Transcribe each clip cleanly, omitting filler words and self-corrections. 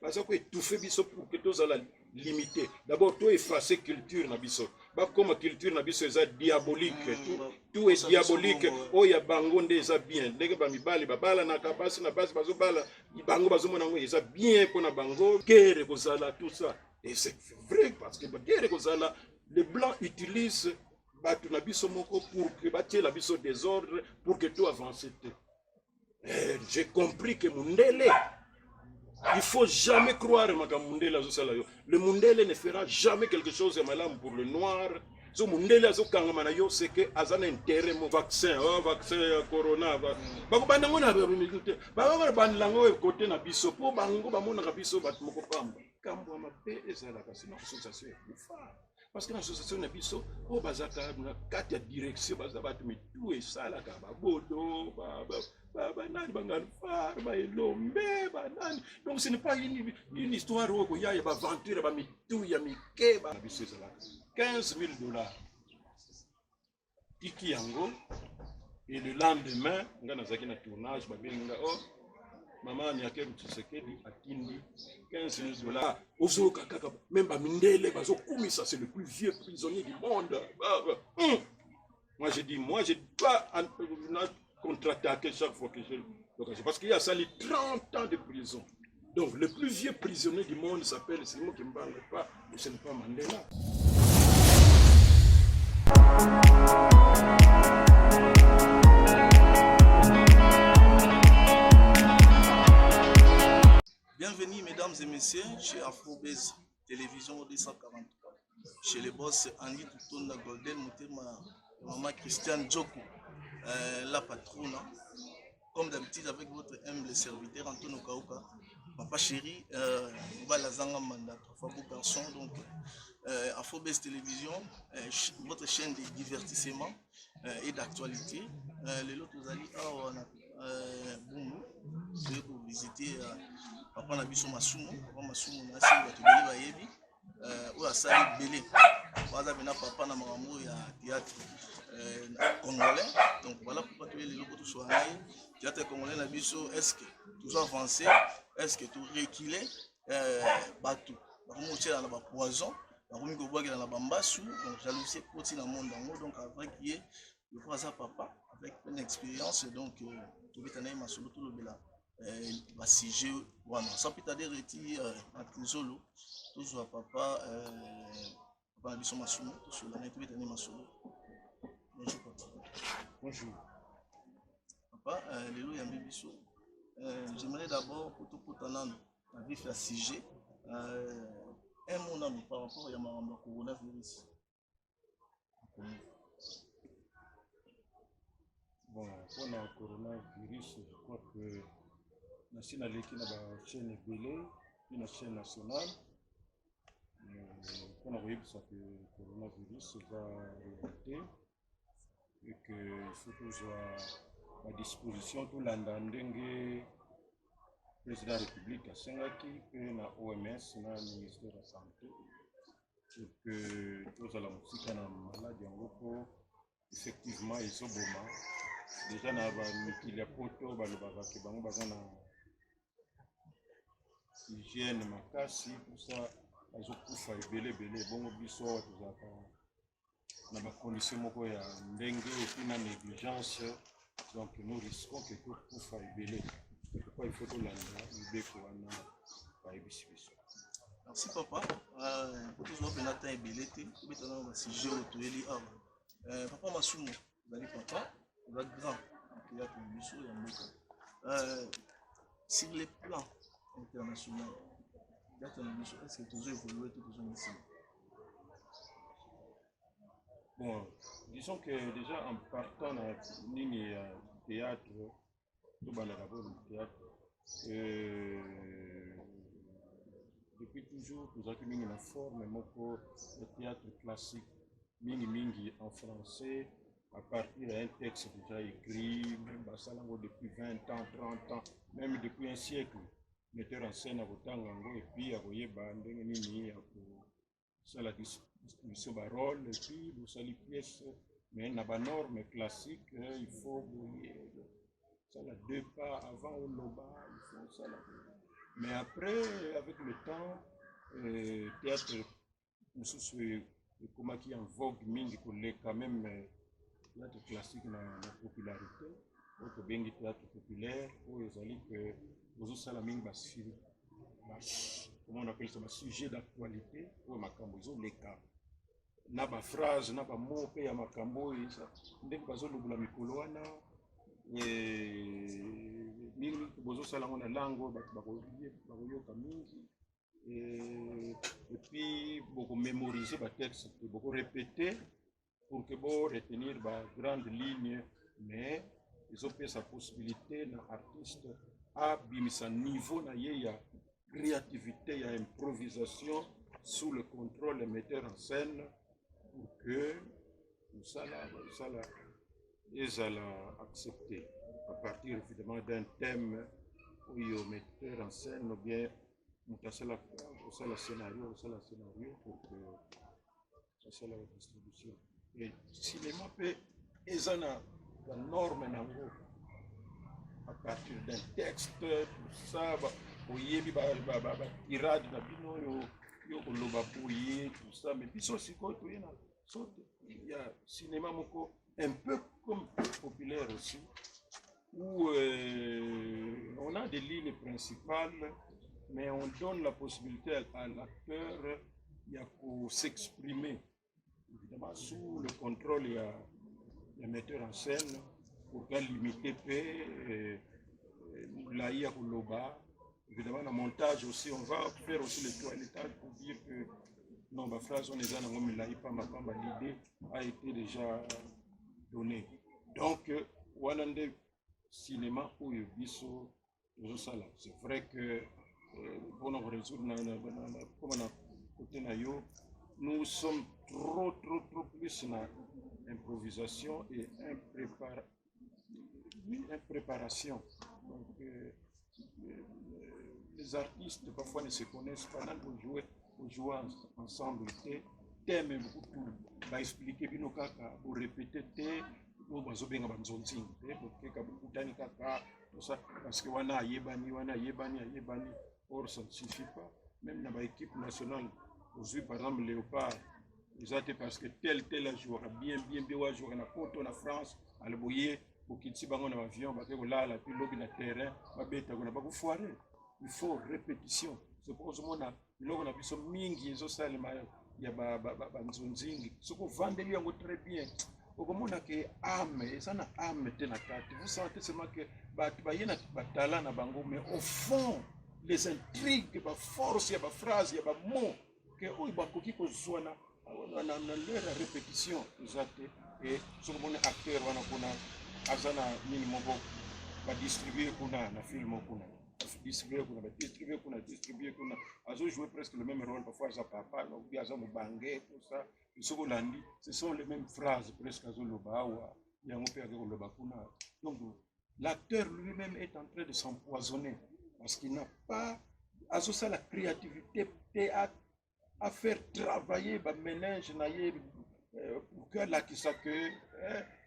baza ko étouffer biso pour que tozala limité. D'abord to effacer culture na biso. Ba comme culture na biso eza diabolique, tout est diabolique. Oya bango nde eza bien. Ndenge ba mibali babala na kabasi na basi bazo bala, bango bazo mona ngo eza bien pour na bango. Guerre kozala tout ça. Et c'est vrai parce que guerre kozala les blancs utilisent batu na biso moko pour que batie la biso désordre pour que tout avance. J'ai compris que Mundele, il ne faut jamais croire que Mundele. Le Mundele ne fera jamais quelque chose de malin pour le noir. So Mundele c'est que azana intérêt mon vaccin, vaccin corona. Bako banango na bako banlango côté na biso po bango bamona ka biso bat moko pamba. Kambo mabe ezala kasi na association kufa. Parce que l'association na biso o bazaka na kati ya direction bazaba tu tout et ça la ka bodo banani bangalfar ba elombe banani. Donc ce n'est pas une histoire où il y a une aventure ba mitou ya mike ba biso ezala 15 000 $. Tiki yango et le lendemain ngana zaki na tournage ba benga maman Nyakeru Tshisekedi atindi 15 000 $. Ozo kaka même ba mindele bazo kumisa, c'est le plus vieux prisonnier du monde. Moi je dis je dois contre-attaquer chaque fois que j'ai l'occasion parce qu'il y a sali 30 ans de prison. Donc le plus vieux prisonnier du monde s'appelle Simon Kimbangu, pas ce n'est pas Mandela. Bienvenue mesdames et messieurs chez Afrobase Télévision 243. Chez les boss Andy Toutonda Golden Motema, maman Christiane Djoko, la patronne. Comme d'habitude avec votre humble serviteur Antonio Kauka. Papa chéri, Balazanga Manda, trois beaux garçons. Donc Afrobase Télévision, votre chaîne de divertissement et d'actualité. Les autres vous allez pour visiter Papa Nabiso Masumo, Papa Masumo Nasi, Batubeli Bayebi, ou à Sali Belé. Voilà, Papa Namamou, il y a théâtre congolais. Donc voilà pourquoi tu es les locaux sur un théâtre congolais Nabiso. Est-ce que tout avancé? Est-ce que tout reculé? Batou. Comment tu es dans la poison? Comment tu es dans la bambassou? Donc jalousie côté dans le monde en haut. Donc après qui est le croiseur papa avec une expérience. Donc tu es allé à solo tout le béla. Sujet voilà sans plus tarder reti à Tizolo toujours papa papa Nabiso Masumo sur la net Masolo. Bonjour papa. Bonjour papa lelo ya biso j'aimerais d'abord pour tout potanano na vif ya sujet un mot na par rapport ya maramba coronavirus. Bon pour le coronavirus je crois que la chaîne à l'équipe la chaîne Belé, une chaîne nationale. On a vu que le coronavirus va réalité et qu'il faut toujours à disposition tout l'andandenge président de la République à Sengaki et la OMS, la ministère de la Santé et que tous à la musique na maladie en gros effectivement ils sont bons. Déjà na ba mikili poto balobaka ke bango bazana hygiène makasi pour ça azokufa ebele bongo biso tozaka na ba condition moko ya ndenge et puis na négligence, donc nous risquons que tokufa ebele. Pourquoi il faut tolanda libeko wana bayebisi biso. Merci papa. Pour tous nos pénatins ebele te tobetana na sujet otoyeli awa. Papa Masumo ezali papa eza grand théâtre biso ya mboka. Sur les plans international, est-ce que toujours évolué tout toujours ici? Bon, disons que déjà en partant dans ligne théâtre, tout d'abord le théâtre, depuis toujours, nous avons mis la forme de théâtre classique, mingi en français, à partir d'un texte déjà écrit, même depuis 20 ans, 30 ans, même depuis un siècle. Metteur en scène à Botangango et puis à Boyeba, Nini, à la distribution de rôle, et puis vous savez les pièces, mais il y a des normes classiques, il faut ça la deux pas avant ou le bas, il faut ça la. Mais après, avec le temps, théâtre, comment qui est en vogue, quand même, théâtre classique dans la popularité, donc bien théâtre populaire, où ils allaient que vous aussi la mingi comment on appelle ça, sujet d'actualité, où makambo ils ont les cas. Na ba phrase, na ba mot, pe ya makambo, ndenge bazolobola mikolo wana, mingi bozosala ngo na lango bato bakoyoka mingi, et puis beaucoup mémoriser ba texte, beaucoup répéter pour que vous retenir ba grande ligne, mais ils ont sa possibilité na artiste à bimisa niveau na ya créativité, ya improvisation sous le contrôle des metteurs en scène pour que ça ils allaient accepter à partir évidemment d'un thème où le metteur en scène ou bien le scénario pour que ça soit la distribution. Et le cinéma peut ils ont la norme à partir d'un texte, tout ça, tirade na bino yo koloba boye tout ça, mais puis aussi il y a cinéma moko un peu comme populaire aussi, où on a des lignes principales, mais on donne la possibilité à l'acteur de s'exprimer, évidemment sous le contrôle des metteurs en scène, pour qu'elle limite l'aïa koloba. Évidemment, dans le montage aussi, on va faire aussi le toilettage pour dire que non, ma phrase, on est dans l'idée a été déjà donnée. Donc, Walande cinéma ou biso, c'est vrai que pour nous résoudre, nous sommes trop plus dans l'improvisation et impréparation. Donc, les artistes parfois ne se connaissent pas, pour jouer ensemble, thème beaucoup va expliquer bino kaka, pour répéter pour bazobenga banzonzing, pour que kabukutani kaka, tout ça, parce que wana yebani, or ça ne suffit pas. Même dans l'équipe nationale, aujourd'hui par exemple Léopard, ils ont été parce que tel joueur bien joueur na Poto, na France, à l'Eboye, pour qu'il s'y bango dans l'avion, parce que là, puis lobby na terrain, il faut répétition. C'est pour ça que nous avons mingi zosalema ya banzonzingi. Ce qu'on vend de lui très bien. Okomona ke âme, ça na âme te na kati. Vous sentez seulement que bayena batala na bango, mais au fond les intrigues, ba force, ya ba phrase, ya ba mot que oyi bakoki kozwa na leur répétition exacte. Et ce qu'on acteur wana kuna azana nini moko ba distribuer kuna na film kuna. Distribuer kuna azo jouer presque le même rôle parfois ça papa ou bien ça mubange tout ça ce sont les mêmes phrases presque azo loba wa yango pe azo loba kuna. Donc l'acteur lui-même est en train de s'empoisonner parce qu'il n'a pas azo ça la créativité à faire travailler ba mélange na ye pour que la qui ça que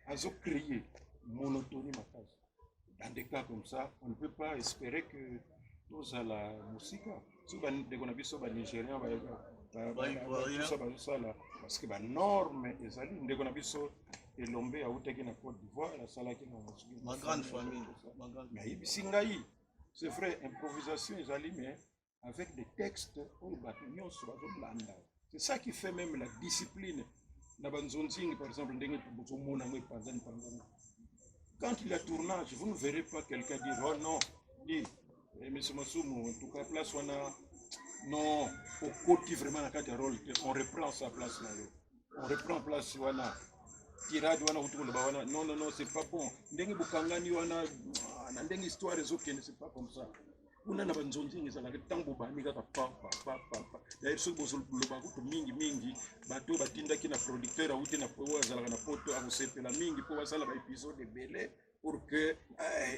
azo créer monotonie makasi. Dans des cas comme ça, on ne peut pas espérer que nous à la musique, si on a des Nigériens, parce que la norme est allée, on a des Lombé à Outaki na Côte d'Ivoire, la salle qui ma grande famille. Mais c'est vrai, improvisation est allée, mais avec des textes, c'est ça qui fait même la discipline. Par exemple, quand il y a tournage, vous ne verrez pas quelqu'un dire oh non, dit M. Massoumou, en tout cas, place on a non, au côté vraiment la rôle, on reprend sa place là. On reprend place on a tirade on a autour de bawana. Non, c'est pas bon. Ndengi bukangani on a ndengi histoire des autres, c'est pas comme ça. On a banzonzi ngeza la tango bamika pa. D'ailleurs ce que vous le bagutu mingi bato batinda ki na producteur auté na po azala na poto a sepela mingi po basala ba épisode belé pour que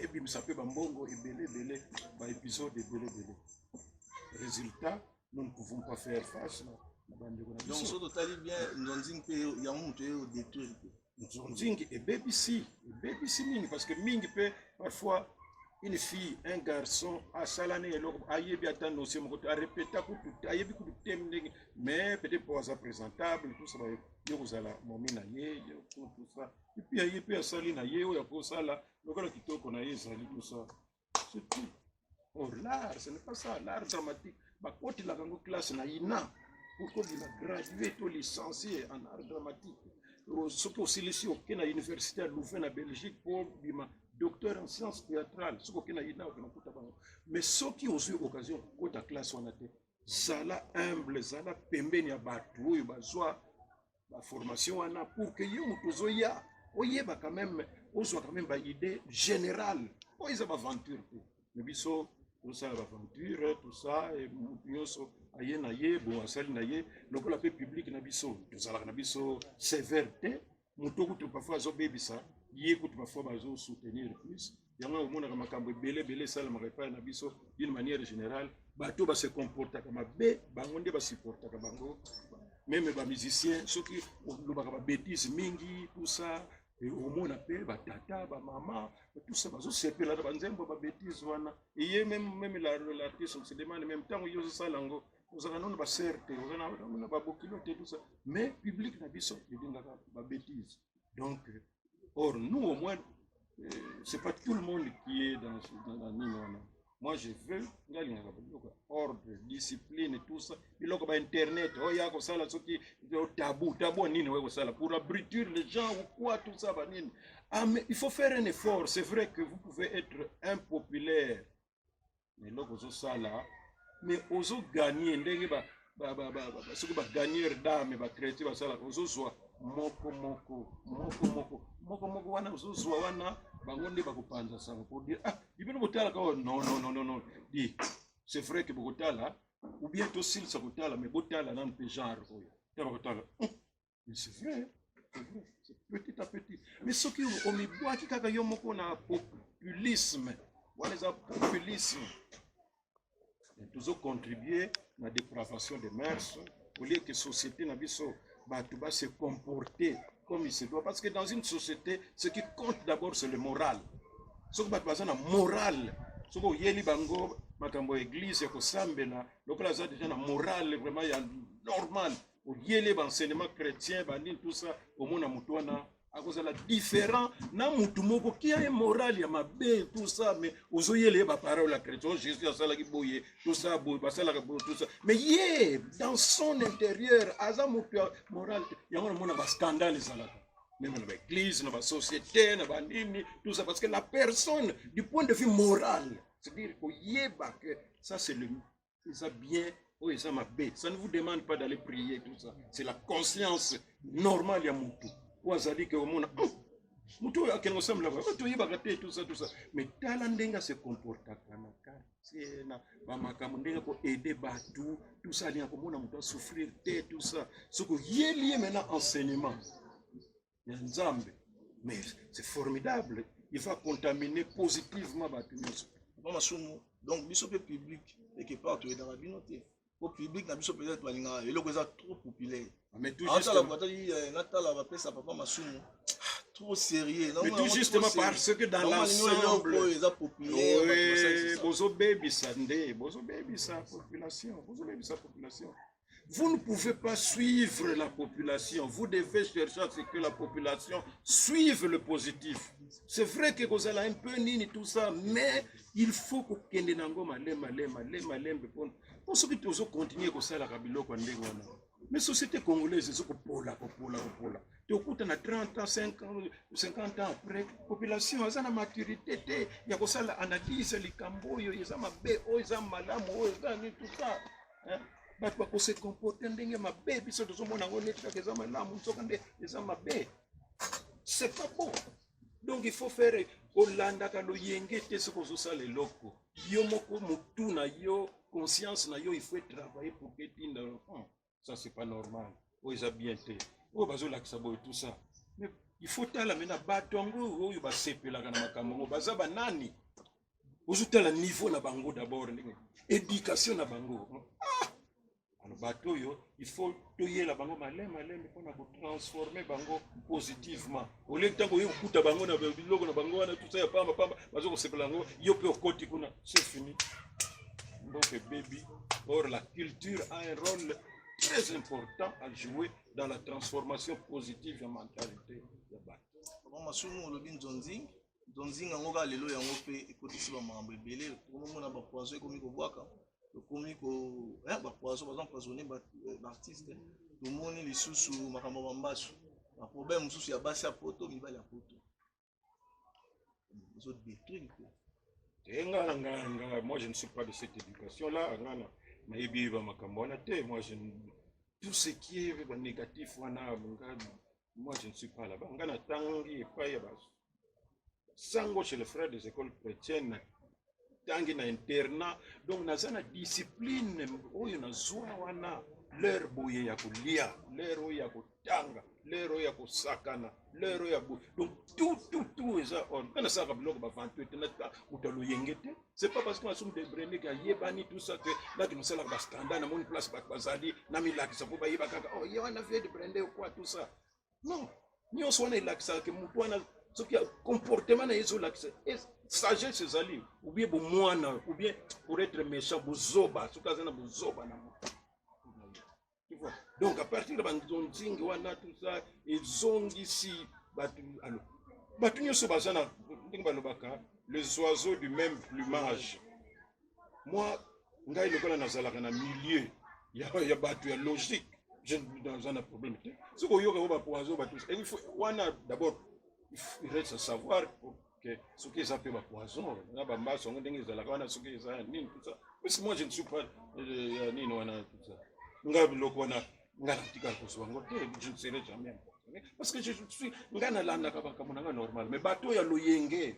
et puis ça peut bambongo et belé ba épisode belé. Résultat, nous ne pouvons pas faire face na bande. Donc ce total bien nzonzing pe ya mutu yo détruire. Nzonzing et BBC mingi parce que mingi peut parfois une fille, un garçon, à Salane, aïe bien tant notion, à répéter, aïe bien tout thème, mais peut-être pas ça présentable, tout ça, il y a la momina tout ça. Et puis aïe bien Saline, aïe, il y a pour ça là, le gars qui toque on aïe Saline, tout ça. C'est tout. Or l'art, ce n'est pas ça, l'art dramatique. Bah, quand il a dans classe, na ina, pourquoi il a gradué, tout licencié en art dramatique. Surtout aussi ici au Kenya, l'université à Louvain, en Belgique, pour bima docteur en sciences théâtrales. Mais ceux qui ont eu l'occasion, quand la classe on a été, ça la humble, ça la pembeni à batou, la formation on a pour que yo mutozoya, oye ba quand même, on soit quand même ba idée générale. Oh ils ont aventure. Mais biso tout ça l'aventure, tout ça et mutoyoso aye na ye, bon asali na ye, donc la paix publique na biso, tout ça la na biso sévérité, mutoko tu parfois zo bebisa. Il écoute parfois bazo soutenir plus. Il y a un moment où makambo belé ça la pas na biso d'une manière générale, bato ba se comporter comme bé, bangonde ba supporter comme bango. Même ba musiciens, ceux qui le ba bêtises mingi tout ça, et au monde appelle ba tata, ba maman, tout ça bazo sepe la banzembo ba bêtises wana. Et même l'artiste on se demande même temps yo ça lango. Vous avez non ba certe, vous avez ba bokilo tout ça. Mais public na biso il dinga ba bêtises. Donc or, nous, au moins, ce n'est pas tout le monde qui est dans Nino. Moi, je veux ordre, discipline et tout ça. Il y a Internet, il y a tabou, pour abritir les gens ou quoi, tout ça. Ah, mais il faut faire un effort. C'est vrai que vous pouvez être impopulaire. Mais là, mais vous gagner, ce que vous gagner d'âme, vous créer, moko wana uzuzwa wana bangonde bakupanza sana pour dire ah ibino botala ka non dit c'est vrai que botala ou bien to sil sa botala mais botala nan pe genre oyo ta botala mais c'est vrai c'est petit à petit mais ce qui on me boit qui kaka yo moko na populisme wala za populisme et toujours contribuer à la dépravation des mœurs au lieu que société na biso tu vas se comporter comme il se doit. Parce que dans une société, ce qui compte d'abord, c'est le moral. Ce qui est la morale. Ce qui est bango, makambo église, yako sambena, donc là, ça déjà la morale, vraiment, il y a normal. Au lieu l'enseignement chrétien, tout ça, au monde à Moutouana, à cause de la différence, na mutumoko qui a un moral, il y a ma bé, tout ça, mais aux oeillets les paroles la chrétienne, Jésus a ça la boye, tout ça, tout ça. Mais yeah, dans son intérieur, à ça moral, il y a un scandale, même dans l'église, dans la société, dans la nini, tout ça, parce que la personne, du point de vue moral, c'est-à-dire que ça c'est le, ça bien. Oui, ça m'a bé. Ça ne vous demande pas d'aller prier, tout ça. C'est la conscience normale, il y a Moutou. Ou ça dit que au monde, Moutou, à quel ensemble là-bas, tout ça, tout ça. Mais Talandenga se comporte comme un quartier, Bamakamundenga pour aider Batou, tout ça, il y a comme on a souffrir, tout ça. Ce que y est lié maintenant enseignement. Il y a un Zambé. Mais c'est formidable. Il va contaminer positivement Batou. Donc, bishop public, quelque part, tu es dans la binoté. Au public, na biso peut-être balinga eloko eza trop populaire. Mais tout justement natala va pesa papa masumu trop sérieux. Mais tout justement parce que dans l'ensemble eza populaire. Bozo baby sande, bozo baby sa population. Vous ne pouvez pas suivre la population. Vous devez chercher à ce que la population suive le positif. C'est vrai que vous avez un peu nini tout ça, mais il faut que kende nango malema pour ceux qui toujours continuer comme ça la kabilo kwa ndego wana. Mais société congolaise c'est que pola. Tu écoutes na 30 ans, 50 ans après, population a une maturité, il y a comme ça l'analyse, les camboyo, ils ont mabe, ils ont malamu, ils ont tout ça. Batu bako se comporter ndenge mabe biso tozomona ngo neti kaka eza malamu nzokande eza mabe. C'est pas bon. Donc il faut faire olanda ka loyenge te ce qu'on ça les locaux. Yo moko mutu na yo conscience na yo il faut travailler pour que tinda ça c'est pas normal. Oh ils a bien été. Oh bazo la kisabo tout ça. Mais il faut tala mena batongo oyo ba sepela kana makambo baza banani. Ozo tala niveau na bango d'abord ndenge. Éducation na bango. alors bato yo il faut toyela bango malem pour na transformer bango positivement au lieu tant que kuta bango na biloko na bango na tout ça ya pamba bazo ko sepela ngo yo pe okoti kuna c'est fini donc baby. Or la culture a un rôle très important à jouer dans la transformation positive de la mentalité de bato. Bon masumu lobi nzonzi yango ka lelo yango pe ekotisi ba mambo ebele komona ba poison ekomi kobwaka komi ko ba poison par exemple poisonner ba artiste tomoni lisusu makambo bambasu ba problème mususu ya basi ya poto mibali ya poto zo détruire quoi. Moi je ne suis pas de cette éducation là nayebi ba makambo wana te. Moi je tout ce qui est négatif moi je ne suis pas là-bas. Ngana tangi epai ya sango chez les frères des écoles chrétiennes tangi na internat donc nazana discipline oyo nazwa wana leur boye ya kulia leur ya kutanga leur ya kusakana leur ya donc tout eza on kana saka biloko ba 28 na utalo yengete. C'est pas parce qu'on assume des brandés qui a yebani tout ça que là qui nous sert la standard na mon place bazali na milaki ça faut ba yeba kaka oh ya wana fait de brandé ou quoi tout ça. Non, ni on soit là que ça que mutu wana ce qui a comportement na yeso là que sagesse ezali ou bien bo mwana ou bien pour être méchant bozoba ce cas na bozoba na tu vois. Donc à partir de banzonzingi wana tout ça ils ont ici batu alors batu nyoso bazana ndinga balobaka les oiseaux du même plumage. Moi ngai lokola nazalaka na milieu ya batu ya logique je dans un problème. Ce qu'on yoka ba poison ba tout ça il faut wana d'abord il reste à savoir que ce qui s'appelle ba poison na ba mbaso ndenge ezalaka wana ce qui ça nini tout ça. Parce que moi je ne suis pas nini wana tout ça. Ngai loko wana ngana tika ko so ngo je ne serai jamais parce que je suis ngana landa ka ba kamona normal mais bateau ya loyenge.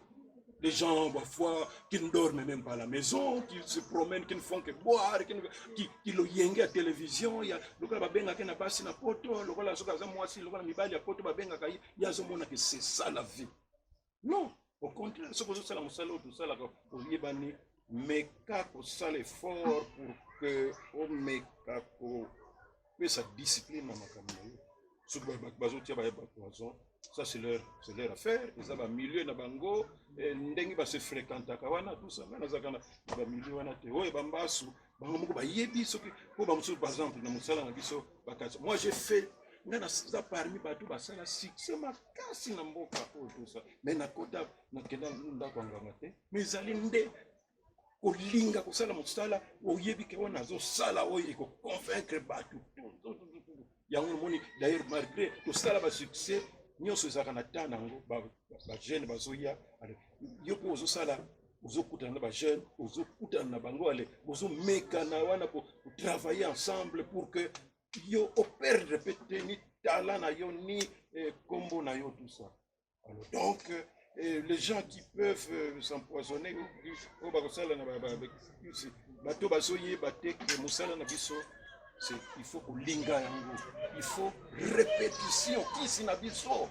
Les gens, parfois, qui ne dorment même pas à la maison, qui se promènent, qui ne font que boire, qui le yenge à la télévision, il y a le gars qui a passé na poto, le gars qui a moi si le gars qui a poto, il y a ce monde que c'est ça la vie. Non, au contraire, ce que je sais, tout ça, pour yebani, mais kako ça l'effort pour que on met kako fait sa discipline dans ma caméra. Ce que bazo tia ba poison. Ça c'est leur affaire. Ils ont un milieu na bango, ndengi ba se fréquenta kawana tout ça. Na zakana ba milieu wana te. Oye bambasu, bango moko ba yebi soki ko ba musu par exemple na musala na biso bakatsa. Moi j'ai fait ngana ça parmi bato ba sala succès makasi na mboka tout ça. Mais na kota na kenda ndako nganga te. Mais zali nde kolinga kosala musala oyebi ke wana zo sala oye ko convaincre bato tout. Yango moni d'ailleurs malgré tout ça ba succès nyonso ezaka na temps nango ba jeune bazoya ale yo po ozosala ozokutana na ba jeune ozokutana na bango ale ozomeka na wana pour travailler ensemble pour que yo operdre peut-être ni talent na yo ni combo na yo tout ça. Alors donc les gens qui peuvent s'empoisonner ou bakosala na bato bazoye batek musala na biso. Il faut linga yango, il faut répétition. Qui s'y n'a biso?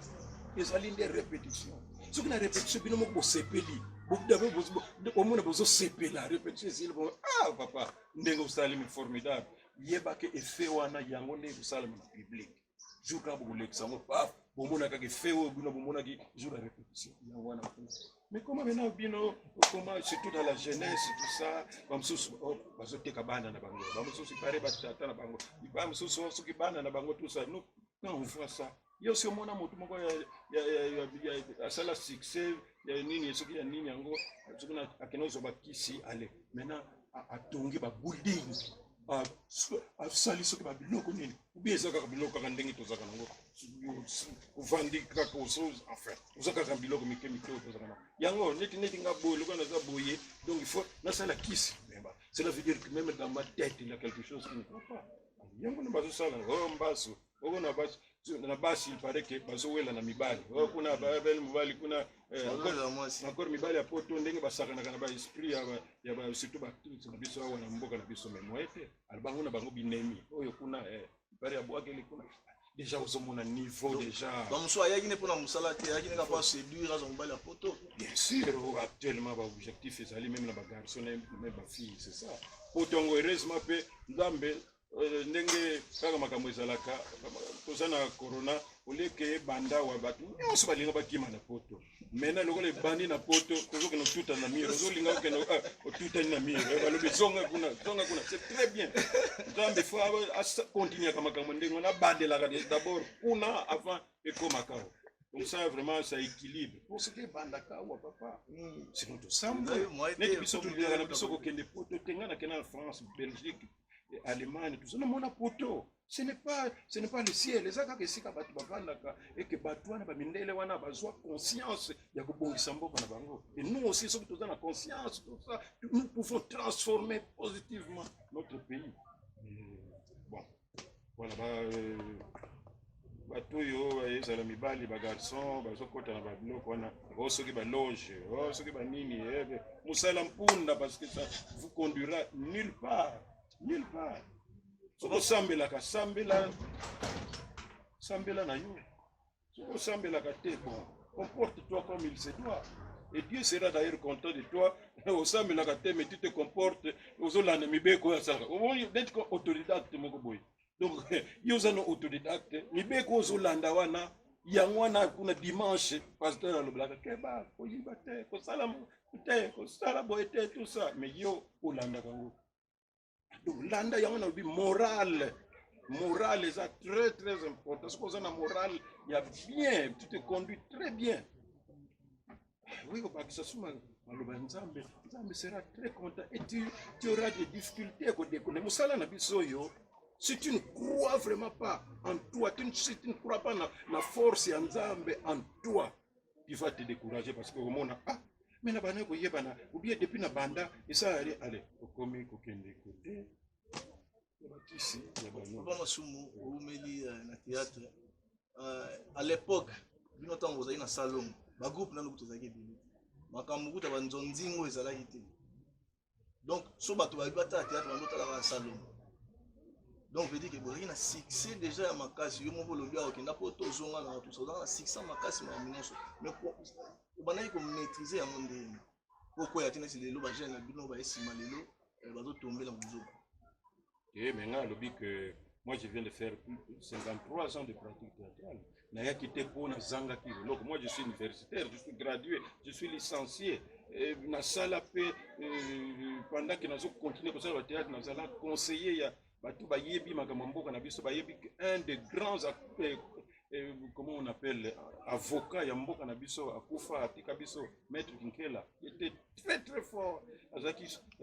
Les alignes des répétitions. Ce qui n'a répétition, c'est que nous sepeli. Beaucoup d'abord, au moins, nous sepeli la répétition. C'est bon. Ah papa, n'engo salim formidable. Yeba que effet wana yango ne salim public. Jour quand vous l'examen, paf, bon mon a que fait au bout, bon mon a qui joue la répétition. Yango wana. Mais comment maintenant bino, comment surtout dans la jeunesse tout ça, comme sous bazote kabana na bango, comme sous séparé batata na bango, comme sous qui bana na bango tout ça. Nous quand on voit ça, il y a aussi mon amour tout moko ya sala succès, ya nini ce qui ya nini yango, ce qui na akenozo bakisi aller. Maintenant a tongi ba building. A sali ce qui ba biloko nini. Ou bien ça ka biloko ka ndengi to zaka nango. Vandi kako chose enfin vous avez biloko mikemito tozana yango neti ngabo le kana za boye donc il faut na sala kiss cela veut dire que même dans ma tête il y a quelque chose qui ne va pas yango na bazo sala mbaso oko na basi il paraît que bazo wela na mibali kuna babel mibali kuna encore mibali ya poto ndenge basaka na kana ba esprit ya ba surtout ba tout na biso wana mboka na biso memoete albango na bango binemi oyo kuna pare ya boakeli kuna déjà aux hommes à niveau déjà. Donc soit il y a une pour la musala, il y a une capable de séduire à son bal à photo. Bien sûr, actuellement l'objectif est d'aller même la garçon même ma fille, c'est ça. Potongo heureusement pe ndambe ndenge kaka makambo ezalaka toza na corona oleke banda wa bato nyonso balinga bakima na poto maintenant lokola ebandi na poto tozokende otuta na mire ozolinga okende otutani na mire balobi zonga kuna c'est très bien nzambe fo continuaka makambo ndenge wana abandelaka d'abord kuna avant ekomaka awa donc ça vraiment ça équilibre pour ce qui est bandaka wa papa sinon tosamba neti biso tolingaka na biso kokende poto tenga na kena na France Belgique Allemagne, tout ça, non, mon poto. Ce n'est pas le ciel. Les gens qui sont et que Batouana, Bamindele, Wana, Bazoa, conscience, il y a beaucoup de Sambo, et nous aussi, sommes tous dans la conscience, tout ça, nous pouvons transformer positivement notre pays. Bon, voilà, Batouyo, Salami Bali, Bagarson, Bazokota, Bablokwana, Osoki Baloge, Osoki Banini, Moussalampunda, parce que ça vous conduira nulle part. Nulle part. Soko sambelaka sambela na yo. Soko sambelaka te bon. Comporte-toi comme il se doit. Et Dieu sera d'ailleurs content de toi. Au sambelaka te mais tu te comportes aux olanda mibeko ya saka. Au d'être autodidacte moko boy. Donc yo zano autodidacte mibeko aux olanda wana yangwana kuna dimanche pasteur aloblaka keba ko yiba te ko sala te ko sala boete tout ça mais yo olanda kango. Donc, l'anda y a un moral. Moral est très très important. Ce qu'on a moral, il y a bien, tu te conduis très bien. Oui, Nzambe sera très content et tu auras des difficultés. Si tu ne crois vraiment pas en toi, si tu ne crois pas dans la force et en Nzambe en toi, tu vas te décourager parce que au monde mais na bana ko yebana ou bien depuis na banda et ça allez kokomi kokende côté ici Papa Masumu omeli na théâtre à l'époque bino tango ozali na salon ba groupe nanu kutozaki bino makambo kuta banzonzingo ezalaki te donc so bato ba bata théâtre bando tala ba salon donc veut dire que bozali na succès déjà ya makasi yo moko lobi akenda po tozonga na tout ça dans succès makasi ma minonso mais il faut maîtriser à mon dé. Pourquoi y a-t-il des lois jeunes, bino ba esima lelo, bazo tomber dans le et maintenant le que moi je viens de faire 53 ans de pratique théâtrale. Naya quitté pour na zanga ki donc moi je suis universitaire, je suis gradué, je suis licencié. Na sala pe pendant que nous continuons comme ça le théâtre nous allons conseiller ya batu ba yebi makamamboka na biso ba yebi un des grands comment on appelle avocat Yamboka Nabiso Akufa Atika Biso Maître Kinkela il était très très fort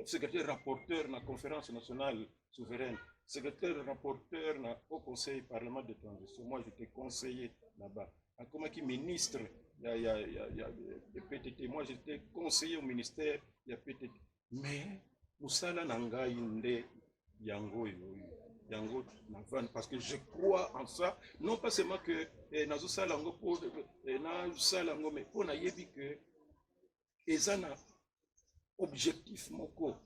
secrétaire rapporteur na conférence nationale souveraine secrétaire rapporteur na au conseil parlement de transition moi j'étais conseiller là-bas comme qui ministre il y a PTT moi j'étais conseiller au ministère il y a PTT mais Moussala Nangai Nde Yango parce que je crois en ça, non pas seulement que Nazo Salango pour Salango, mais pour Nayebi que Ezana objectif moko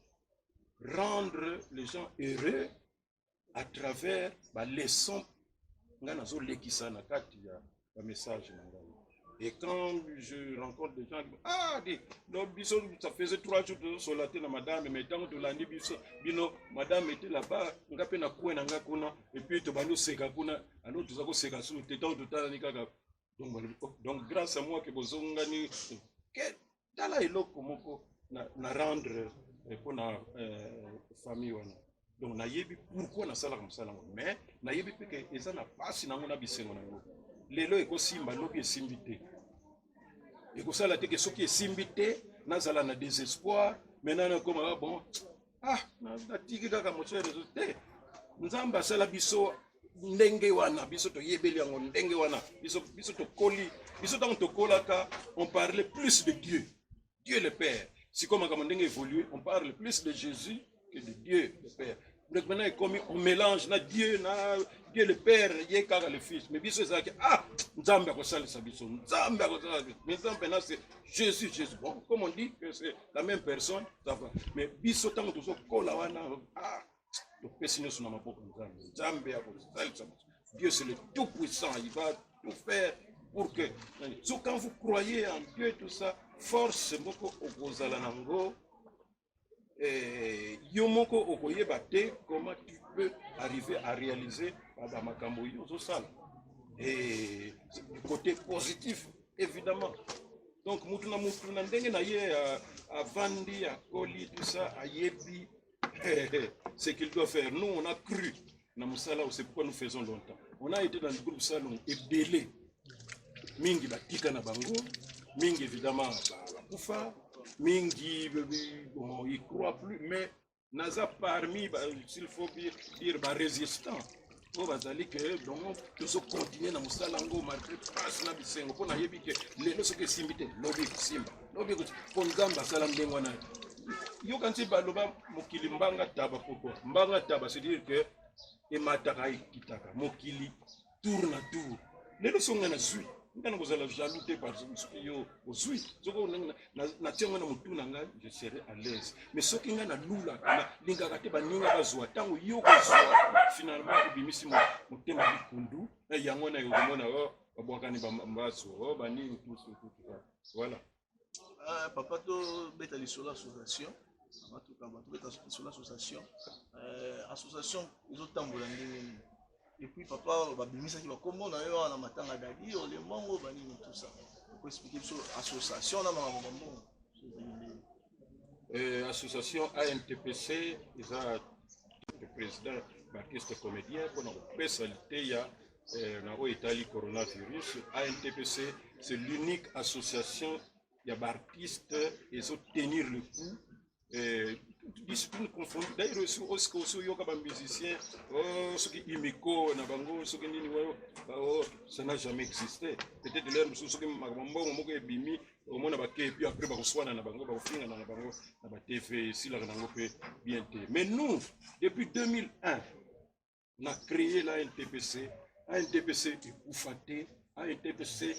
rendre les gens heureux à travers la leçon Nazo Lekisana Katia, le message. Et quand je rencontre des gens qui disent ça faisait 3 jours de solater la madame, mais tant de l'année, madame était là-bas, et puis donc grâce à moi que vous avez rendre pour la famille. Donc pourquoi na sala comme ça mais na yebi que eza na pasi nango na bisengo nango lelo ekosimba lobi esimbi te ekosala te ke soki esimbi te nazala na désespoir maintenant comme bon natiki kaka mosere te nzambe asala biso ndenge wana biso toyebeli yango ndenge wana biso tokoli biso tango tokolaka on parlait plus de Dieu le Père si comme makambo ndenge évolué on parle plus de Jésus que de Dieu le Père. Donc maintenant on mélange Dieu le Père et le Fils. Mais biso c'est Nzambe akosala biso. Nzambe akosala biso. Mais Nzambe c'est Jésus. Bon, comme on dit que c'est la même personne, ça va. Mais biso tango tozo kola wana to pesino suna maboko Nzambe. Nzambe akosala biso. Dieu c'est le tout puissant, il va tout faire pour que so quand vous croyez en Dieu tout ça, force moko okozala nango. Yomoko okoyeba te comment tu peux arriver à réaliser ba makambo yo zo sala. Et du côté positif, évidemment. Donc, Moutuna ndenge na ye a Vandi, à Koli, tout ça, à Yebi, ce qu'il doit faire. Nous, on a cru dans Moussala, c'est pourquoi nous faisons longtemps. On a été dans le groupe Salon et belé. Mingi batika na bango, Mingi évidemment Koufa, Mingi, bon, il croit plus, mais Naza parmi, s'il faut dire, résistant. On va dire que donc tous continuer dans Moussalango malgré passe na bisengo pour na yebi que les ce que simbité lobby simba lobby pour ngamba salam dengwana yo kanti baloba mokili mbanga taba pourquoi mbanga taba c'est dire que e mataka kitaka mokili tourne à tour les leçons na sui ndana kozala jaloux par exemple yo ozui zoko na tiengo na mutu nanga je serai à l'aise mais ce qui nga na lula na lingaka te baninga bazwa tango yo kozwa finalement ubimisi motema bikundu na yango na yokomona babwakani bambaso banini tout voilà. Papa to beta lisolo association association ezotambola ndenge. Et puis papa babimisa ki bakombo na yo na matanga dadi le mongo banini tout ça. Pour expliquer sur association na mambo. Association ANTPC isa le président Baptiste comédien pour notre spécialité ya na Italie coronavirus. ANTPC c'est l'unique association ya artistes et so tenir le coup discipline confondue. D'ailleurs aussi yoka ba musicien ce qui imiko na bango ce qui nini ça n'a jamais existé. Peut-être l'air ce qui makambo moko ebimi au moins ba ke puis après ba kuswana na bango ba finga na bango na ba TV si la nango pe bien té. Mais nous depuis 2001 on a créé la NTPC. ANTPC est Koufaté, ANTPC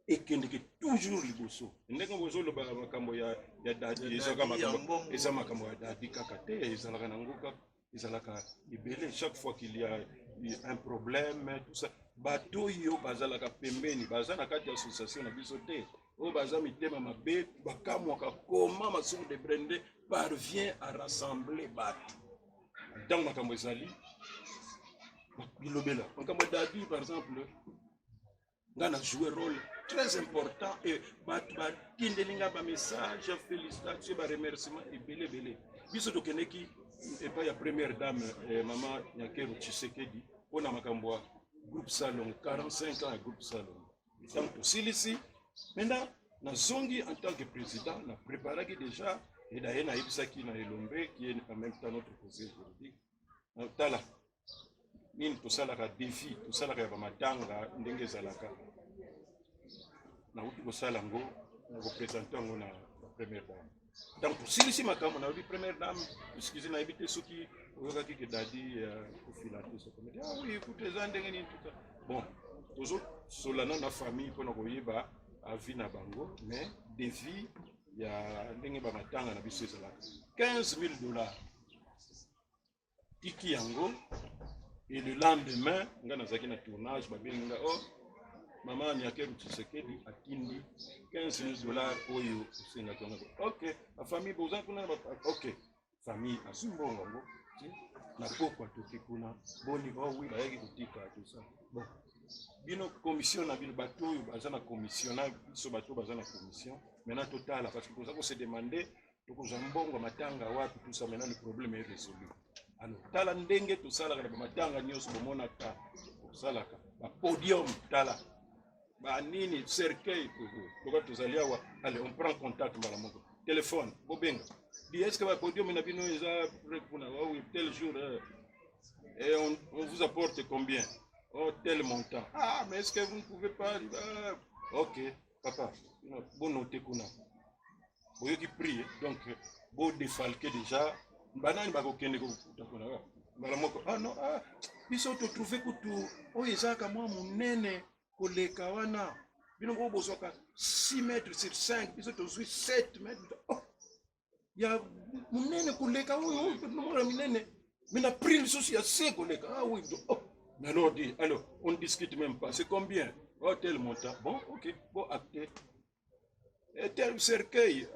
et qui est toujours liboso. Ndenge bozo lo ba makambo ya dadi ezaka makambo eza makambo ya dadi kakate ezalaka nangoka ezalaka ibele chaque fois qu'il y a un problème tout ça bato yo bazalaka pembeni bazana kati association na biso te o baza mitema mabe bakamwaka comment masuku de Brende parvient à rassembler bato dans makambo ezali bilobela makambo dadi par exemple ngana jouer rôle très important et tindelinga ba message félicitations ba remerciement et belé biso to keneki et pas la première dame maman Nyakeru Tshisekedi on a makambo groupe Salon 45 ans groupe Salon donc ici maintenant na zongi en tant que président na préparé déjà et d'ailleurs na ibisaki na Elombe qui est en même temps notre conseiller juridique tala nini tosalaka défi tosalaka ba matanga ndenge zalaka na uti kosala ngo na représenter ngo na première dame donc si makambo na première dame excusez na habité soki oyokaki ke dadi kofilater so comme ah oui écoutez ça ndenge nini tout ça bon toujours solana na famille pour na koyeba avis na bango mais défi ya ndenge ba matanga na biso ezalaka $15,000 tiki yango et le lendemain nga nazaki na tournage babenga maman Nyakeru Tshisekedi atindi $15,000 oyo senga tonga. OK, la famille boza kuna OK. Famille asumbongo ngo. Na pokwa toki kuna. Boni oui bayaki kotika tout ça. Bon. Bino commission na bino bato oyo baza na commission na biso bato baza na commission. Maintenant total parce que boza ko se demander tokoza mbongo matanga wapi tout ça maintenant le problème est résolu. Alors tala ndenge to sala ka matanga nyos bomona ka salaka. Ba podium tala nini cercueil pour tozalia wa allez on prend contact mbala moko téléphone bobenga dit est-ce que va podium na bino eza répondre oui tel jour et on vous apporte combien tel montant mais est-ce que vous ne pouvez pas OK papa bon noter kuna boyo qui prie donc bon défalquer déjà banani ba kokende ko kuna mbala moko non biso to trouver kutu ezaka mwa munene koleka wana bino ko bozoka 6 mètres sur 5 biso to 7 mètres ya munene koleka oyo nomora minene mina pris le souci assez koleka oui mais alors on discute même pas c'est combien tel montant bon OK bon acté tel cercueil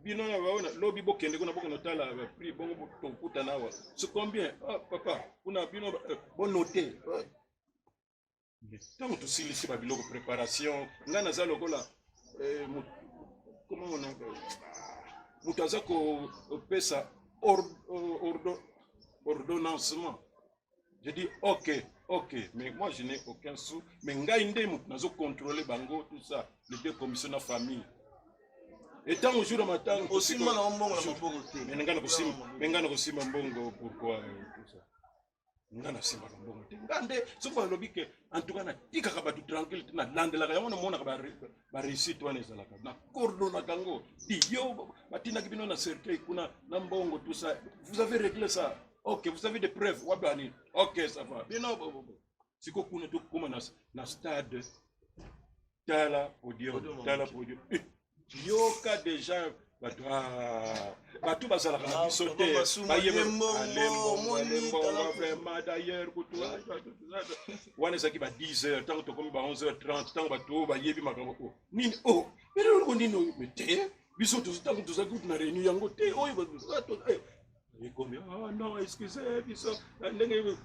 bino na baona lobi bokende kuna bokeno tala prix bongo tokuta nawa c'est combien ah papa kuna bino bon noté tant tout si ici ba biloko préparation ngana za lokola comment on a mutaza ko pesa ordonnancement. Je dis ok, mais moi je n'ai aucun sou. Mais ngaïndé, nous avons contrôlé Bango, tout ça, les deux commissions de la famille. Et tant au jour de matin, aussi mal en bon, mais n'engana aussi mbongo pourquoi tout ça. N'engana aussi mbongo. Ngande, ce qu'on a lobby que en tout cas na tika kabatu tranquille, na lande la kaya mona ba réussite wana ezala ka. Na cordon na gango. Di yo batina kibino na cercueil kuna na mbongo tout ça. Vous avez réglé ça. Ok, vous avez des preuves. Wabani. Ok, ça va. Mais non, c'est quoi qu'on a tout comme na stade. Tala podium. Yoka déjà. Batou bazala kana bisote. Alembo vraiment d'ailleurs wana zaki ba 10h tant que comme ba 11h30 tant batou ba yebi makambo. Nini oh, mais le nini mais bisote tant que zaki na réunion yango te. Oh, et comme ah non excusez biso ndenge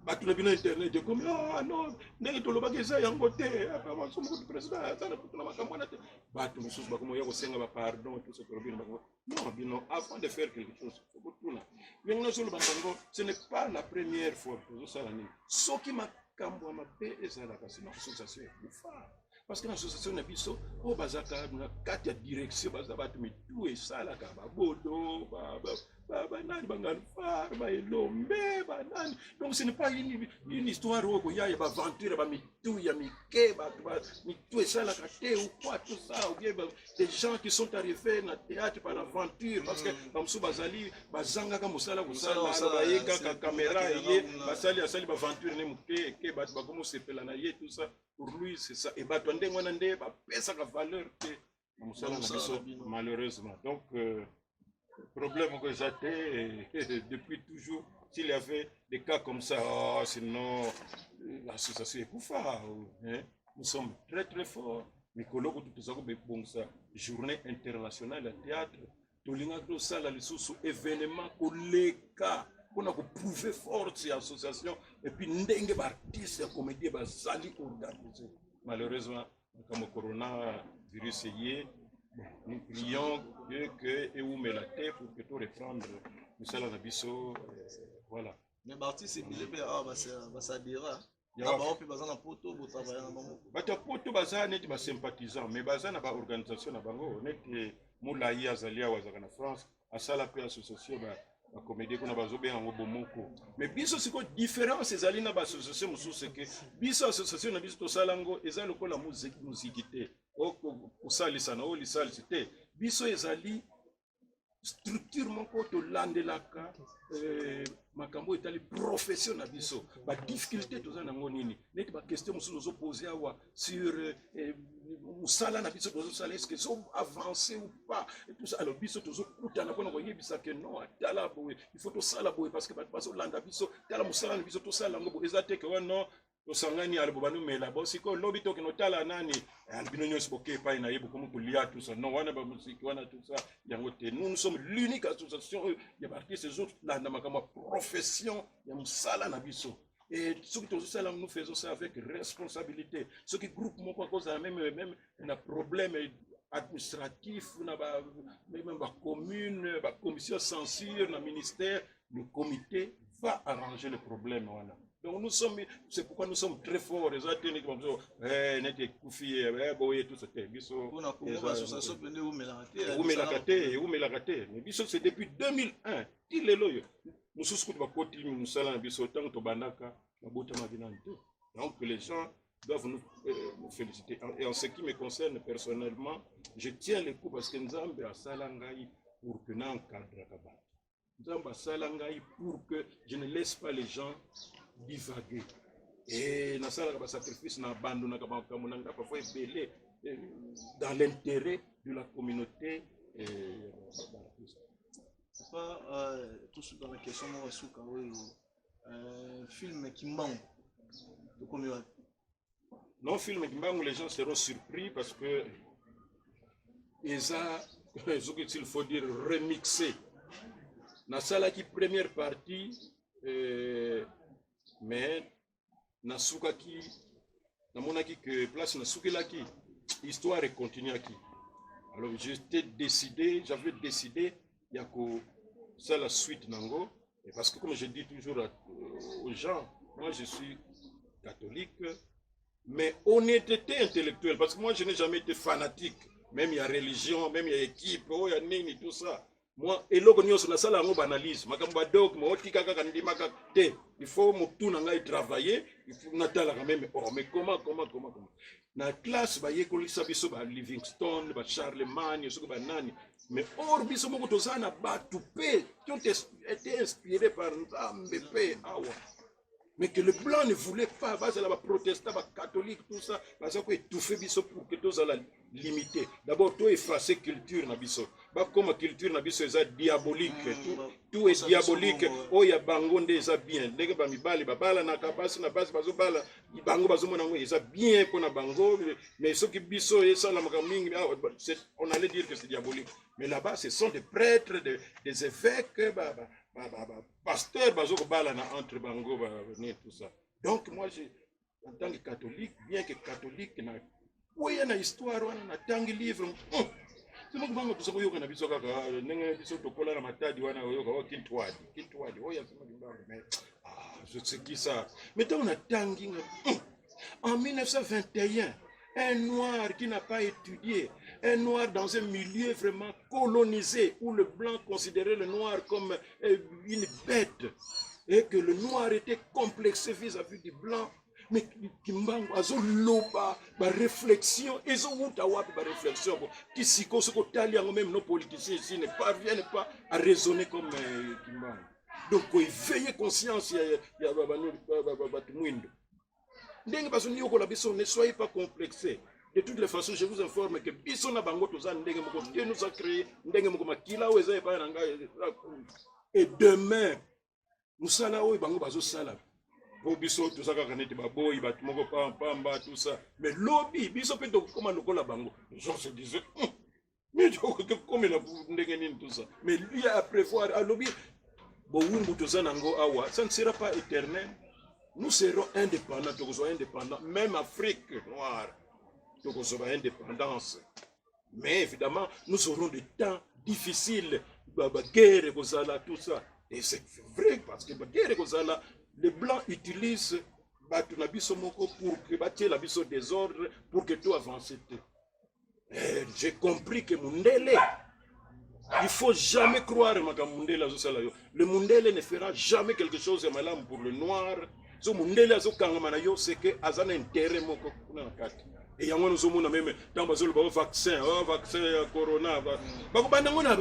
batuna bino internet comme ah non ndenge tolobaki eza yango te apa masomo ko président atana kutuna makambo na te batu mususu bakomo yako senga ba pardon tout ce que robino bakomo non bino avant de faire quelque chose faut tuna yengo solo bango ce n'est pas la première fois que ça la nini soki makambo ma pe ezala kasi non association ufa parce que l'association na biso o bazaka na kati ya direction bazaba tu tout et ça la kaba bodo nani bangalfar ba elombe ba nani donc ce n'est pas une histoire où il y a ba aventure ba mitou ya mike ba mitou et ça la kate ou quoi tout ça ou bien des gens qui sont arrivés na théâtre par aventure parce que bamsu bazali bazanga ka musala ba yeka ka caméra ye basali asali ba aventure ne muke ke ba komo sepela na ye tout ça. Pour lui, c'est ça. Et bah, tu as sa valeur malheureusement. Donc, le problème que j'ai depuis toujours, s'il y avait des cas comme ça, oh, sinon, l'association est poufa. Nous sommes très très forts. Mais tout ça, journée internationale de théâtre, tout le monde ça, événement, cas. On a prouvé fort ces associations et puis ndenge artistes comédie bazali organisé malheureusement comme le coronavirus est nous prions Dieu que et où met la tête pour que tout reprendre nous allons biso voilà mais l'artiste c'est bilé va s'adhérer bato poto baza neti ba sympathisant mais baza na ba organisation na bango neti Moulayi azali awazaka na France asala pe association la comédie qu'on a besoin en bomoko mais biso siko différence ezali na ba association mususu ke biso association na biso to salango ezali lokola musique o kusalisa na o lisalisi te biso ezali structure moko to landelaka makambo etali profession na biso ba difficulté toza nango nini neti ba question mususu zo poser awa sur musala na biso tozo sala est-ce que so avancer ou pas et tout ça alors biso tozo kutana pona ko yebisa que non atala boye il faut to sala boye parce que ba baso landa biso tala musala na biso to sala ngo ezate que non tosangani albo banu mela bo siko lobi to kino tala nani albino nyos boke pa ina yebu comme kulia tout ça non wana ba musiki wana tout ça yango te nous sommes l'unique association ya artistes ces autres là na makama profession ya musala na biso. Et ce que nous faisons ça avec responsabilité. Ce qui groupe mon cause même un problème administratif, même la commune, la commission censure, le ministère, le comité va arranger le problème. Voilà. Donc nous sommes, c'est pourquoi nous sommes très forts. Les ateliers comme ça, n'était koufi, boye tout ça. Mais biso c'est depuis 2001. Il est là. Nous sommes tous nous salons biso tant to banaka na bota mabinanto. Donc les gens doivent nous féliciter. Et en ce qui me concerne personnellement, je tiens le coup parce que nous avons à salangai pour que nous encadre kaba. Nous avons à salangai pour que je ne laisse pas les gens divaguer. Et na sala ba sacrifice na bando na kaba kamunanga parfois belé dans l'intérêt de la communauté et pas tout ce dans la question moi film qui manque de combien Non, film Kimbangu, les gens seront surpris parce que ils ont, ce qu'il faut dire, remixé. Na sala qui première partie, mais na soukaki, na monaki que place na soukelaki, histoire est continue qui. Alors j'avais décidé, il y a que ça la suite nango, et parce que comme je dis toujours aux gens, moi je suis catholique, mais honnêteté intellectuelle, parce que moi je n'ai jamais été fanatique, même il y a religion, même il y a équipe, oh, il y a nini, tout ça. Moi, et là, on a ça la analyse. Il faut travailler, il faut même. Oh, mais comment? Dans la classe, il y a Livingstone, Charlemagne, mais or, il y a qui ont été inspirés par Nzambe. Mais que le blanc ne voulait pas, les protestants, les catholiques, tout ça, parce que tout fait pour que tout ça limité. D'abord, tout effacer culture na biso. Comme culture na biso est diabolique, tout est diabolique. Oh ya bango ndeza bien. Ndenge ba mibali babala na kabasi na basi bazo bala, bango bazo mona ngo eza bien pour na bango, mais ceux qui biso et ça la mingi, on allait dire que c'est diabolique. Mais là-bas, ce sont des prêtres, des évêques, pasteur bazo bala na entre bango tout ça. Donc moi en tant que catholique, bien que catholique na oui na histoire wana na tangi livre sima kubango tusakuyoka na biso kaka ndenge biso tokola na matadi wana yoka wa kintwadi oya sima kimbango mais je sais qui ça mais tant on a tangi en 1921 un noir qui n'a pas étudié, un noir dans un milieu vraiment colonisé, où le blanc considérait le noir comme une bête, et que le noir était complexé vis-à-vis du blanc. Mais Kimbangu, azoloba, ba réflexion, ils ont eu ba réflexion, qui si même nos politiciens ici ne parviennent pas à raisonner comme Kimbangu. Donc, il veille conscience, il y a ne soyez pas complexés. De toutes les façons, je vous informe que Dieu nous a créé. Et demain, nous allons tout ça. Mais lobby, biso peut comment nous la bango. Les gens se disaient, mais comme il a tout ça. Mais lui a prévoir à lobby, ça ne sera pas éternel. Nous serons indépendants, même Afrique noire, nous aurons indépendance. Mais évidemment, nous aurons des temps difficiles, guerre, tout ça. Et c'est vrai, parce que guerre, les Blancs utilisent pour que la biso désordre, pour que tout avance. J'ai compris que Mundele, il ne faut jamais croire que le Mundele ne fera jamais quelque chose de malin pour le noir. So Mundele c'est que azana intérêt moko kuna nakati. Et yango nous sommes même dans bazolo ba vaccin corona ba ko banda ngona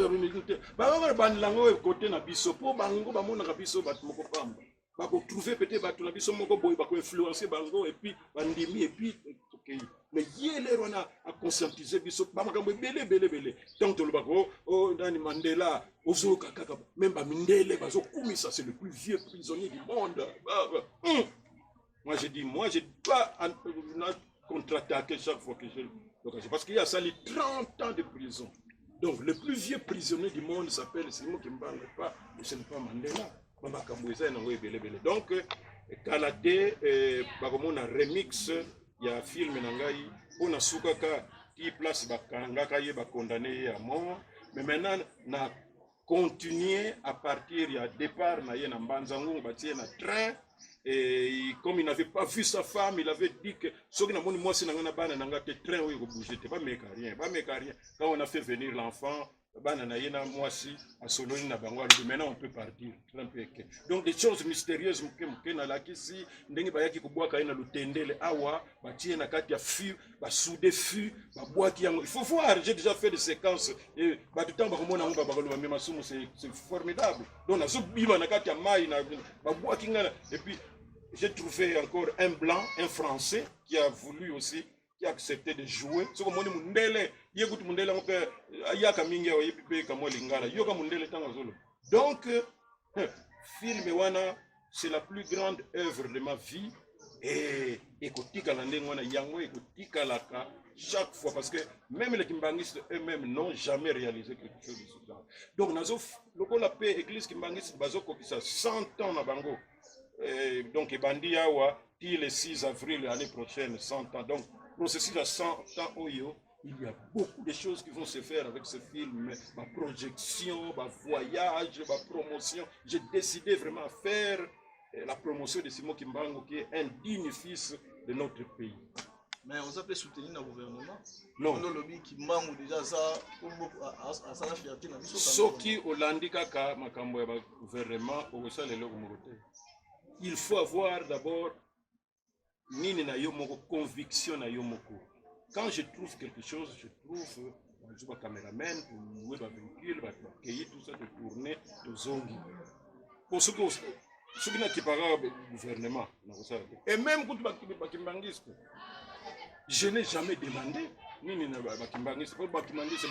ba banlango côté na biso po bango ba mona biso bat moko pamba. Ba ko trouver peut-être bat na biso moko boy ba ko influencer bango et puis bandimi et puis OK. Mais yele rona a conscientiser biso ba makambo belé. Donc to lobako oh Dani Mandela ozo kaka même ba mindele bazo kumisa c'est le plus vieux prisonnier du monde. Moi je dois contre-attaquer chaque fois que je parce qu'il y a ça les 30 ans de prison. Donc le plus vieux prisonnier du monde s'appelle Simon Kimbangu pas, ce n'est pas Mandela. Mama Kambuza na belé. Donc Kalate bakomona remix ya film na ngai ona sukaka qui place bakangaka ye ba condamné à mort. Mais maintenant na continuer à partir ya départ na ye na Mbanzangu batie na train. Et comme il n'avait pas vu sa femme, il avait dit que ce qui n'a pas moi c'est un train où il bouger, pas mec rien. Quand on a fait venir l'enfant, maintenant on peut partir. Donc des choses mystérieuses il faut voir, j'ai déjà fait des séquences et c'est formidable. Donc et puis j'ai trouvé encore un blanc, un français qui a voulu aussi, qui a accepté de jouer. Donc, film Wana, c'est la plus grande œuvre de ma vie. et ekotikala ndenge wana yango ekotikalaka chaque fois parce que même les kimbangistes eux-mêmes n'ont jamais réalisé quelque chose de ce genre. Donc nazo lokola pe église kimbangiste bazokokisa 100 ans na bango. Donc ebandi awa ti le 6 avril l'année prochaine 100 ans. Donc processus à 100 ans oyo, il y a beaucoup de choses qui vont se faire avec ce film, ma projection, ma voyage, ma promotion. J'ai décidé vraiment à faire la promotion de Simon Kimbangu qui est un digne fils de notre pays. Mais on peut soutenir le gouvernement. Non. On a lobby Kimbangu déjà ça à sa fierté. Soki Olandi kaka makambo ya gouvernement au sein de l'Ogomogote. Il faut avoir d'abord nini na yo moko conviction na yo moko. Quand je trouve quelque chose, je trouve je vois caméraman, louer ma véhicule, accueillir tout ça, de tourner, de zongi. Pour ce qui n'a pas de gouvernement. Et même quand Bakimbangiste, je n'ai jamais demandé. Nini na Bakimbangiste, pour Bakimbangiste,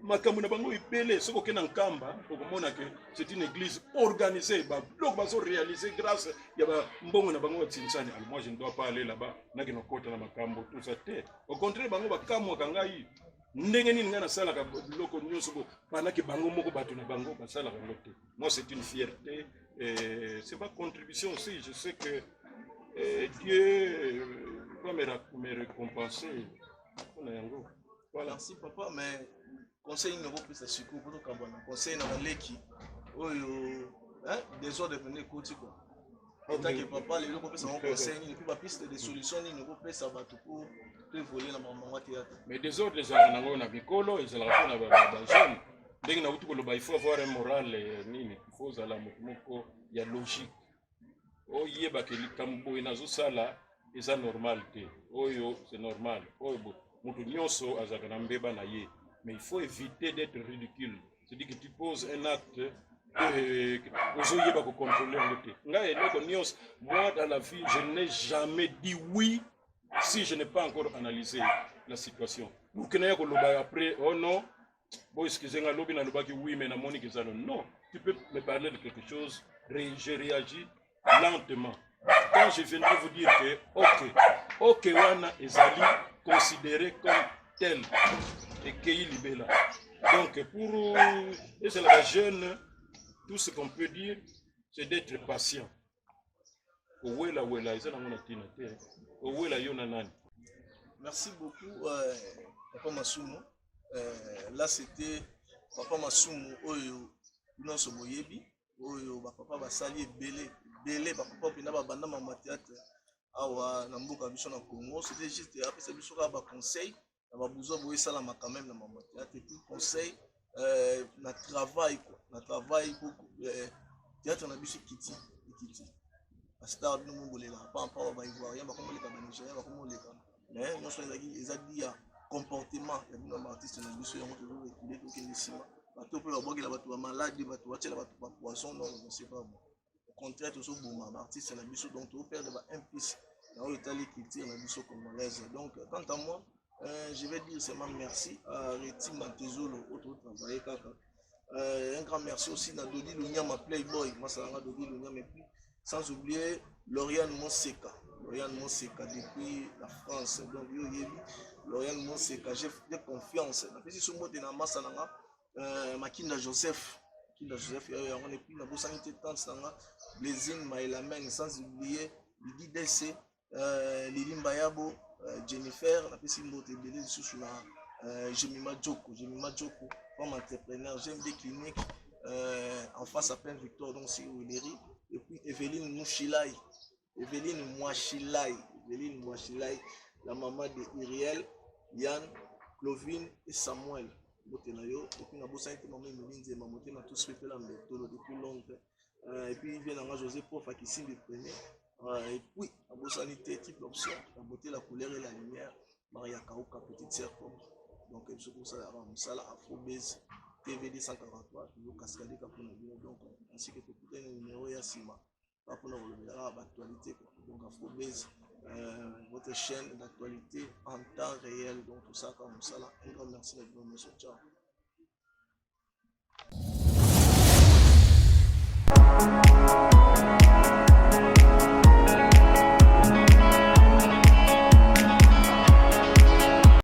makambo na bango ipele soko ke na nkamba okomona que c'est une église organisée donc bazo réaliser grâce ya ba mbongo na bango tsinsani. Alors moi je ne dois pas aller là-bas na ke nokota na makambo tout ça te. Au contraire bango bakamwa kangai ndenge nini ngana sala ka biloko nyonso ko pana ke bango moko bato na bango basala ka ngote. Moi c'est une fierté et c'est ma contribution aussi. Je sais que Dieu va me récompenser. Voilà. Merci papa, mais conseil ne vaut plus à sucre pour le Kabana. Conseil dans l'équipe. Des ordres de venir côté quoi. En tant que papa, les gens peuvent savoir conseil, il ne peut pas piste des solutions, il ne peut pas savoir tout pour voler dans mon théâtre. Mais des ordres, les gens na bikolo, ils ont la jeune. Dès que il faut avoir un moral, il faut la moko, il y a logique. Oh yeba ke likambo inazo sala, c'est normal te. Oh yo, c'est normal. Oh bo. Mais il faut éviter d'être ridicule. C'est-à-dire que tu poses un acte moi dans la vie, je n'ai jamais dit oui si je n'ai pas encore analysé la situation. Après, oh non, oui, mais non, tu peux me parler de quelque chose, je réagis lentement. Quand je viendrai vous dire que, ok, wana ezali considéré comme tel et qu'il est là. Donc pour la jeune, tout ce qu'on peut dire, c'est d'être patient. Merci beaucoup, Papa Masumo. Là, c'était Papa Masumo, Oyo, Noso Boyebi, Oyo, Papa Basali, Belé, Papa Pina, Banda, Mama Théâtre. Awa na mboka biso na Congo, c'était juste après biso ka ba conseil na besoin boye sala ma quand même na mama théâtre et puis conseil na travail quoi, na travail beaucoup théâtre na biso kiti a star no mbolela pas ba ivoirien ba comme les ba nigérien ba comme les mais non so ezaki ya comportement ya bino ba artiste na biso yango toujours reculer to ke sima bato pe ba bokela bato ba malade bato ba tela bato ba poisson non c'est pas bon. Au contraire, tout ce bon artiste na biso donc tout faire de un plus dans l'Italie culture na biso congolaise. Donc quant à moi, je vais dire seulement merci à Reti Mantezolo autre travailler kaka. Un grand merci aussi à Dodi Lunyama Playboy, moi ça va Dodi Lunyama et puis sans oublier Lauriane Monseka depuis la France. Donc Lauriane Monseka, j'ai confiance. Na pesi somo de na masa nanga Makinda Joseph, et puis na bosanité tant sanga Blazing Maelamen, sans oublier Lidi DC, Lili Mbayabo, Jennifer, la pesi mbote belé sous la Jemima Djoko, comme entrepreneur, j'aime des cliniques en face à Plein Victor, donc c'est Ouéléry, et puis Evelyne Mouchilai, la maman de Iriel, Yann, Clovine et Samuel. Et puis na bosa été maman Melinze mamoté na tous fait la méthode depuis longtemps et puis il vient dans José Prof qui signe le premier et puis na bosa été type option la beauté la couleur et la lumière Maria Kauka petite sœur donc c'est pour ça la Afrobase TVD 143 le cascade kapona donc ainsi que tout un numéro ya Sima pour l'actualité donc Afrobase votre chaîne d'actualité en temps réel donc tout ça comme ça là un grand merci à vous monsieur ciao.